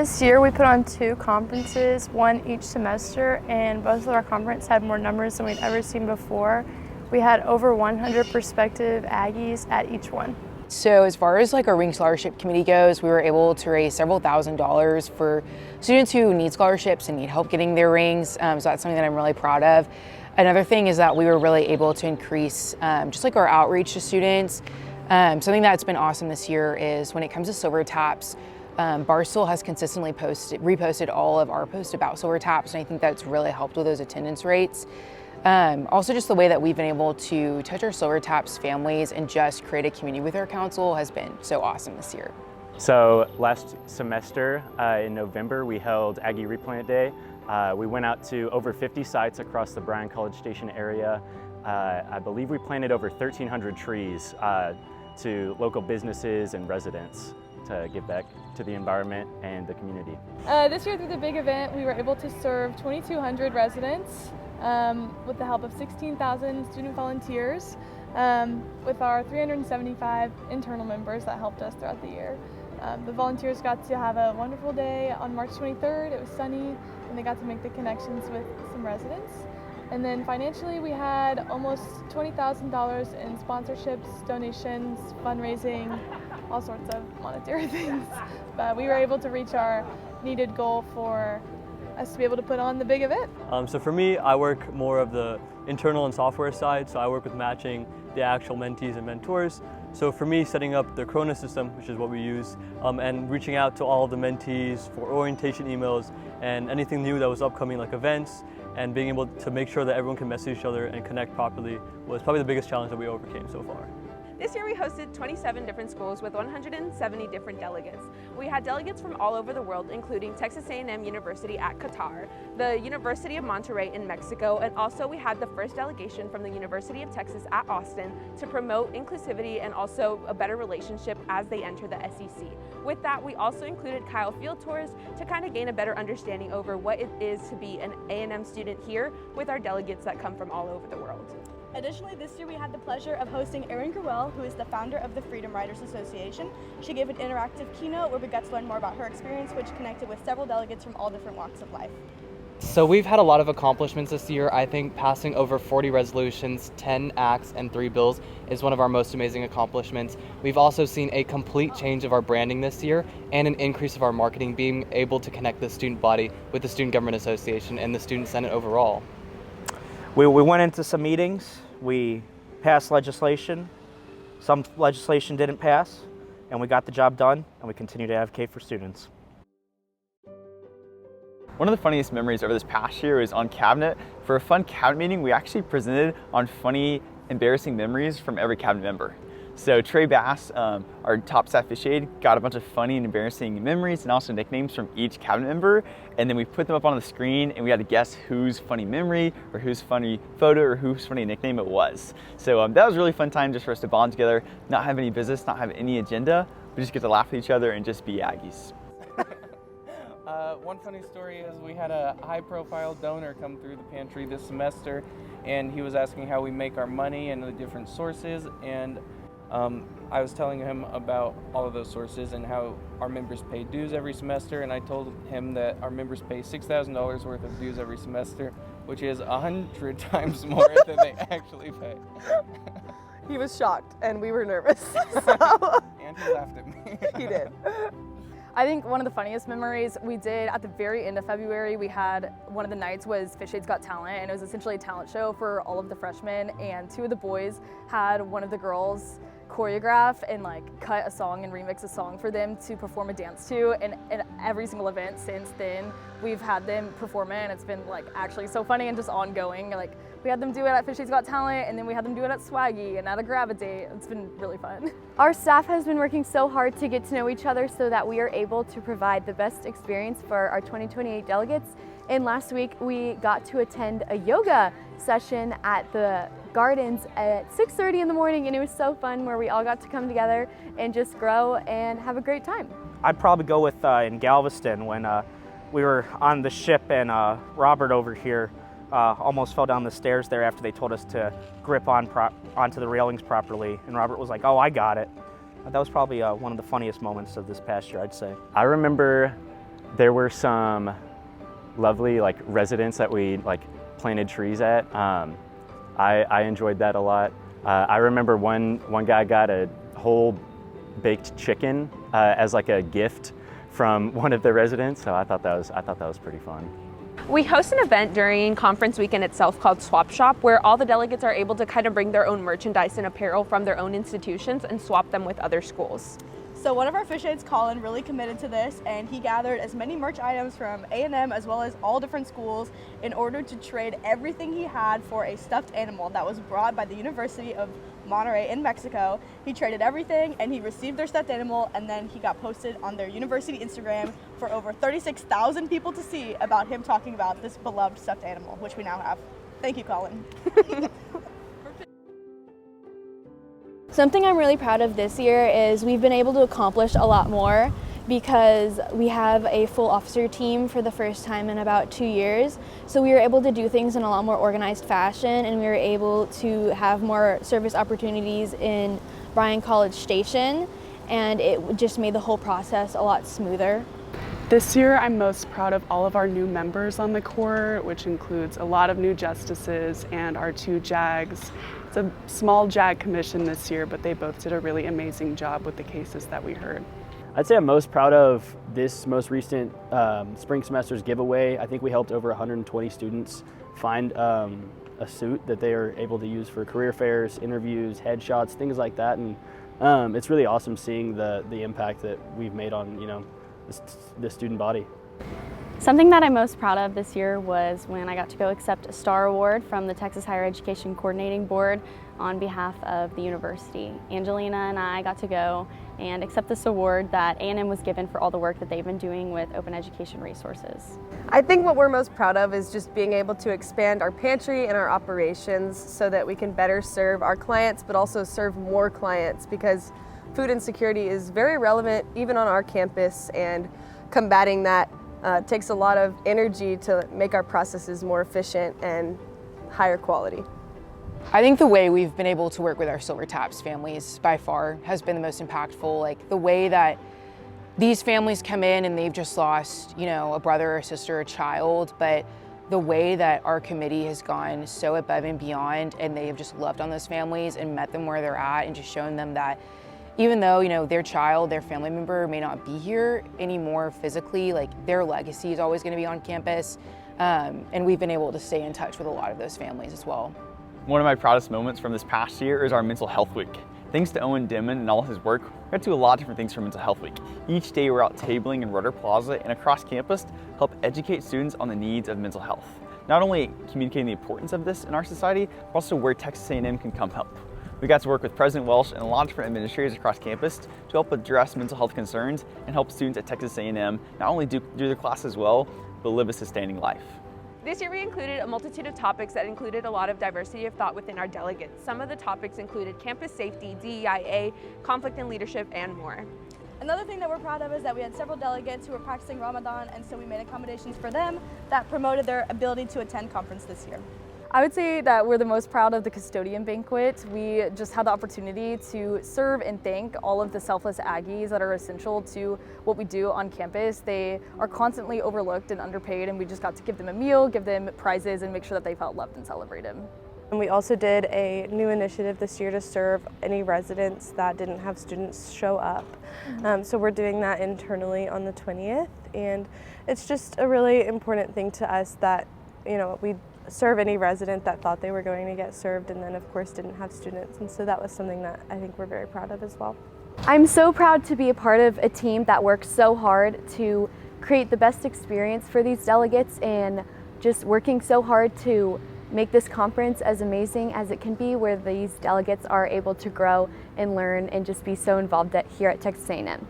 This year we put on 2 conferences, one each semester, and both of our conferences had more numbers than we'd ever seen before. We had over 100 prospective Aggies at each one. So as far as our Ring Scholarship Committee goes, we were able to raise several $1,000s for students who need scholarships and need help getting their rings. So that's something that I'm really proud of. Another thing is that we were really able to increase just our outreach to students. Something that's been awesome this year is when it comes to silver taps, Barstool has consistently reposted all of our posts about silver taps, and I think that's really helped with those attendance rates. Also, just the way that we've been able to touch our silver taps families and just create a community with our council has been so awesome this year. So last semester in November, we held Aggie Replant Day. We went out to over 50 sites across the Bryan College Station area. I believe we planted over 1,300 trees to local businesses and residents to give back to the environment and the community. This year through the big event, we were able to serve 2,200 residents with the help of 16,000 student volunteers with our 375 internal members that helped us throughout the year. The volunteers got to have a wonderful day on March 23rd. It was sunny and they got to make the connections with some residents. And then financially, we had almost $20,000 in sponsorships, donations, fundraising, all sorts of monetary things. But we were able to reach our needed goal for us to be able to put on the big event. So for me, I work more of the internal and software side, so I work with matching the actual mentees and mentors. So for me, setting up the Corona system, which is what we use, and reaching out to all the mentees for orientation emails and anything new that was upcoming, like events, and being able to make sure that everyone can message each other and connect properly was probably the biggest challenge that we overcame so far. This year we hosted 27 different schools with 170 different delegates. We had delegates from all over the world, including Texas A&M University at Qatar, the University of Monterrey in Mexico, and also we had the first delegation from the University of Texas at Austin to promote inclusivity and also a better relationship as they enter the SEC. With that, we also included Kyle field tours to kind of gain a better understanding over what it is to be an A&M student here with our delegates that come from all over the world. Additionally, this year we had the pleasure of hosting Erin Gruelle, who is the founder of the Freedom Riders Association. She gave an interactive keynote where we got to learn more about her experience, which connected with several delegates from all different walks of life. So we've had a lot of accomplishments this year. I think passing over 40 resolutions, 10 acts, and 3 bills is one of our most amazing accomplishments. We've also seen a complete change of our branding this year and an increase of our marketing, being able to connect the student body with the Student Government Association and the Student Senate overall. We went into some meetings, we passed legislation, some legislation didn't pass, and we got the job done, and we continue to advocate for students. One of the funniest memories over this past year was on cabinet. For a fun cabinet meeting, we actually presented on funny, embarrassing memories from every cabinet member. So Trey Bass, our top staff officiator, got a bunch of funny and embarrassing memories and also nicknames from each cabinet member, and then we put them up on the screen and we had to guess whose funny memory or whose funny photo or whose funny nickname it was. So that was a really fun time just for us to bond together, not have any business, not have any agenda, we just get to laugh at each other and just be Aggies. One funny story is we had a high-profile donor come through the pantry this semester, and he was asking how we make our money and the different sources, and I was telling him about all of those sources and how our members pay dues every semester, and I told him that our members pay $6,000 worth of dues every semester, which is 100 times more than they actually pay. He was shocked, and we were nervous. And he laughed at me. He did. I think one of the funniest memories we did at the very end of February, we had one of the nights was Fish Aid's Got Talent, and it was essentially a talent show for all of the freshmen, and 2 of the boys had one of the girls choreograph and cut a song and remix a song for them to perform a dance to, and in every single event since then we've had them perform it, and it's been actually so funny and just ongoing. We had them do it at Fish Aid's Got Talent, and then we had them do it at Swaggy and at a Gravitate. It's been really fun. Our staff has been working so hard to get to know each other so that we are able to provide the best experience for our 2028 delegates. And last week we got to attend a yoga session at the Gardens at 6:30 in the morning, and it was so fun where we all got to come together and just grow and have a great time. I'd probably go with in Galveston when we were on the ship and Robert over here almost fell down the stairs there after they told us to grip onto the railings properly, and Robert was like, "Oh, I got it." That was probably one of the funniest moments of this past year, I'd say. I remember There were some lovely residents that we planted trees at. I enjoyed that a lot. I remember one guy got a whole baked chicken as a gift from one of the residents, so I thought that was pretty fun. We host an event during conference weekend itself called Swap Shop, where all the delegates are able to kind of bring their own merchandise and apparel from their own institutions and swap them with other schools. So one of our fish aides, Colin, really committed to this, and he gathered as many merch items from A&M as well as all different schools in order to trade everything he had for a stuffed animal that was brought by the University of Monterrey in Mexico. He traded everything and he received their stuffed animal, and then he got posted on their university Instagram for over 36,000 people to see about him talking about this beloved stuffed animal, which we now have. Thank you, Colin. Something I'm really proud of this year is we've been able to accomplish a lot more because we have a full officer team for the first time in about 2 years. So we were able to do things in a lot more organized fashion, and we were able to have more service opportunities in Bryan College Station, and it just made the whole process a lot smoother. This year, I'm most proud of all of our new members on the court, which includes a lot of new justices and our 2 JAGs. It's a small JAG commission this year, but they both did a really amazing job with the cases that we heard. I'd say I'm most proud of this most recent spring semester's giveaway. I think we helped over 120 students find a suit that they are able to use for career fairs, interviews, headshots, things like that. And it's really awesome seeing the impact that we've made on the student body. Something that I'm most proud of this year was when I got to go accept a STAR Award from the Texas Higher Education Coordinating Board on behalf of the university. Angelina and I got to go and accept this award that A&M was given for all the work that they've been doing with open education resources. I think what we're most proud of is just being able to expand our pantry and our operations so that we can better serve our clients, but also serve more clients, because food insecurity is very relevant even on our campus, and combating that takes a lot of energy to make our processes more efficient and higher quality. I think the way we've been able to work with our Silver Taps families by far has been the most impactful. The way that these families come in and they've just lost, a brother, a sister, a child, but the way that our committee has gone so above and beyond, and they have just loved on those families and met them where they're at and just shown them that even though, their child, their family member may not be here anymore physically, their legacy is always gonna be on campus. And we've been able to stay in touch with a lot of those families as well. One of my proudest moments from this past year is our Mental Health Week. Thanks to Owen Dimon and all his work, we got to do a lot of different things for Mental Health Week. Each day we're out tabling in Rudder Plaza and across campus to help educate students on the needs of mental health. Not only communicating the importance of this in our society, but also where Texas A&M can come help. We got to work with President Welsh and a lot of different administrators across campus to help address mental health concerns and help students at Texas A&M not only do their classes well, but live a sustaining life. This year we included a multitude of topics that included a lot of diversity of thought within our delegates. Some of the topics included campus safety, DEIA, conflict and leadership, and more. Another thing that we're proud of is that we had several delegates who were practicing Ramadan, and so we made accommodations for them that promoted their ability to attend conference this year. I would say that we're the most proud of the custodian banquet. We just had the opportunity to serve and thank all of the selfless Aggies that are essential to what we do on campus. They are constantly overlooked and underpaid, and we just got to give them a meal, give them prizes, and make sure that they felt loved and celebrated. And we also did a new initiative this year to serve any residents that didn't have students show up. So we're doing that internally on the 20th, and it's just a really important thing to us that, we serve any resident that thought they were going to get served and then of course didn't have students, and so that was something that I think we're very proud of as well. I'm so proud to be a part of a team that works so hard to create the best experience for these delegates, and just working so hard to make this conference as amazing as it can be, where these delegates are able to grow and learn and just be so involved here at Texas A&M.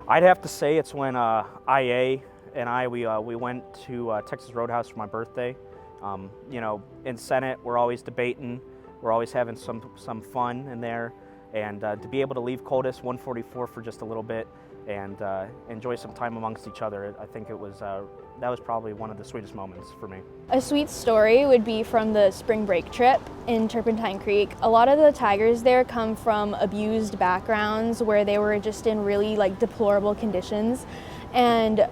I'd have to say it's when IA and I, we went to Texas Roadhouse for my birthday. In Senate, we're always debating, we're always having some fun in there, and to be able to leave Coldus 144 for just a little bit and enjoy some time amongst each other, I think that was probably one of the sweetest moments for me. A sweet story would be from the spring break trip, in Turpentine Creek, a lot of the tigers there come from abused backgrounds where they were just in really like deplorable conditions, and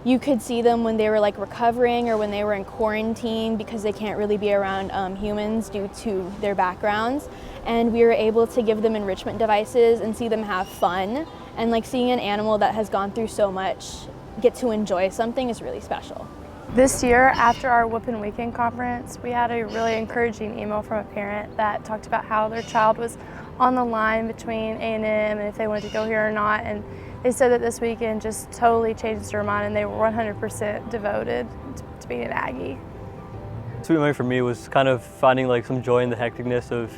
you could see them when they were like recovering or when they were in quarantine because they can't really be around humans due to their backgrounds. And we were able to give them enrichment devices and see them have fun, and like seeing an animal that has gone through so much get to enjoy something is really special. This year, after our Whoopin' Weekend conference, we had a really encouraging email from a parent that talked about how their child was on the line between A&M and if they wanted to go here or not. And they said that this weekend just totally changed their mind and they were 100% devoted to being an Aggie. Sweet memory for me was kind of finding like some joy in the hecticness of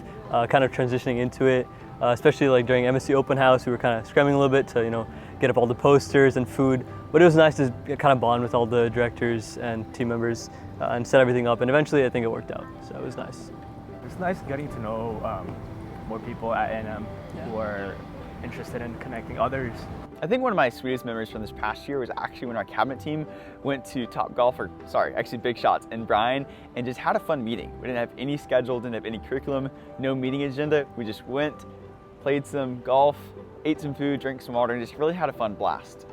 kind of transitioning into it, especially like during MSC Open House. We were kind of scrambling a little bit to get up all the posters and food, but it was nice to kind of bond with all the directors and team members and set everything up, and eventually I think it worked out, so it was nice. It's nice getting to know more people at A&M who are interested in connecting others. I think one of my sweetest memories from this past year was actually when our cabinet team went to Big Shots in Bryan and just had a fun meeting. We didn't have any schedule, didn't have any curriculum, no meeting agenda. We just went, played some golf, ate some food, drank some water, and just really had a fun blast.